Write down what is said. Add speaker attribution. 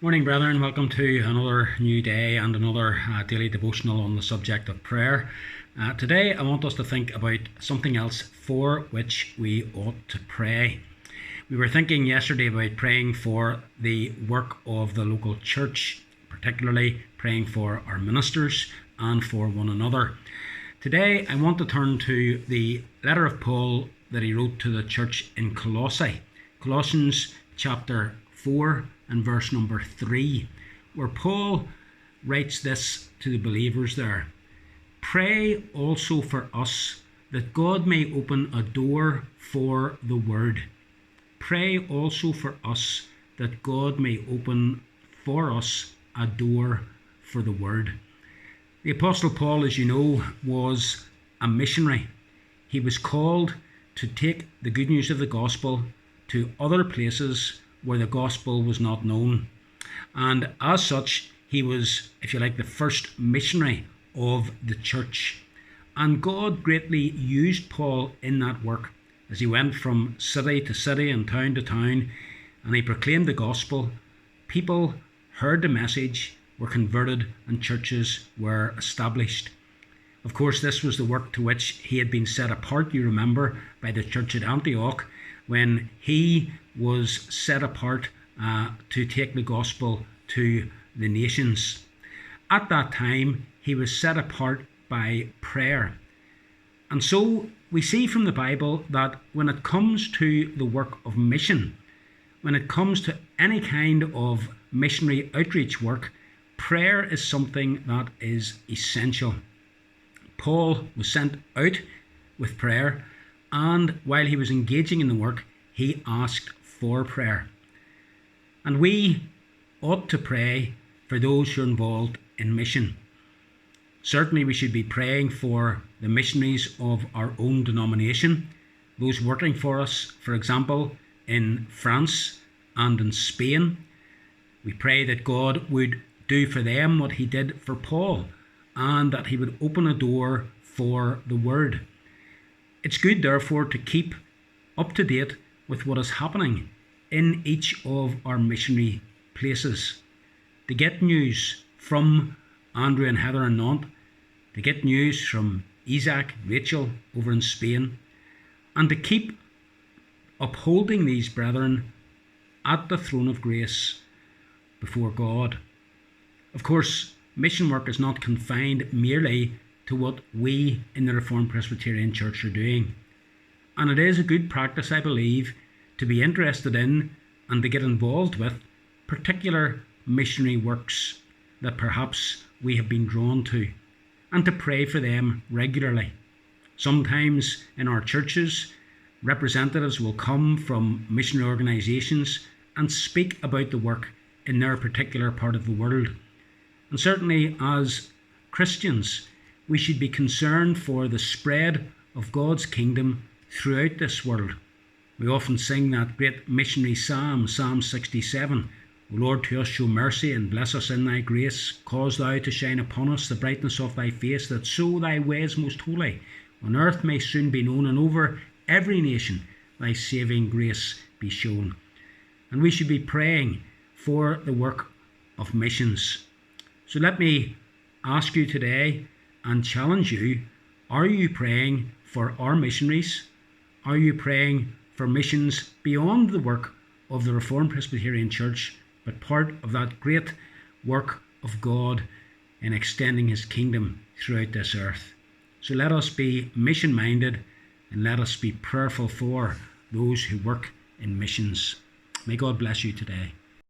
Speaker 1: Morning, brethren. Welcome to another new day and another daily devotional on the subject of prayer. Today, I want us to think about something else for which we ought to pray. We were thinking yesterday about praying for the work of the local church, particularly praying for our ministers and for one another. Today, I want to turn to the letter of Paul that he wrote to the church in Colossae. Colossians chapter 4 and verse number 3, where Paul writes this to the believers there. Pray also for us that God may open a door for the word. Pray also for us that God may open for us a door for the word. The Apostle Paul, as you know, was a missionary. He was called to take the good news of the gospel to other places where the gospel was not known. And as such, he was, if you like, the first missionary of the church. And God greatly used Paul in that work as he went from city to city and town to town, and he proclaimed the gospel. People heard the message, were converted, and churches were established. Of course, this was the work to which he had been set apart, you remember, by the church at Antioch, when he was set apart to take the gospel to the nations. At that time, he was set apart by prayer. And so we see from the Bible that when it comes to the work of mission, when it comes to any kind of missionary outreach work, prayer is something that is essential. Paul was sent out with prayer, and while he was engaging in the work, he asked for prayer. And we ought to pray for those who are involved in mission. Certainly we should be praying for the missionaries of our own denomination, those working for us, for example, in France and in Spain. We pray that God would do for them what he did for Paul, and that he would open a door for the word. It's good, therefore, to keep up to date with what is happening in each of our missionary places, to get news from Andrew and Heather in Nantes, to get news from Isaac, Rachel over in Spain, and to keep upholding these brethren at the throne of grace before God. Of course, mission work is not confined merely to what we in the Reformed Presbyterian Church are doing. And it is a good practice, I believe, to be interested in and to get involved with particular missionary works that perhaps we have been drawn to, and to pray for them regularly. Sometimes in our churches, representatives will come from missionary organisations and speak about the work in their particular part of the world. And certainly as Christians, we should be concerned for the spread of God's kingdom throughout this world. We often sing that great missionary psalm, Psalm 67. O Lord, to us show mercy and bless us in thy grace. Cause thou to shine upon us the brightness of thy face, that so thy ways most holy on earth may soon be known, and over every nation thy saving grace be shown. And we should be praying for the work of missions. So let me ask you today and challenge you, are you praying for our missionaries? Are you praying for missions beyond the work of the Reformed Presbyterian Church, but part of that great work of God in extending his kingdom throughout this earth? So let us be mission-minded, and let us be prayerful for those who work in missions. May God bless you today.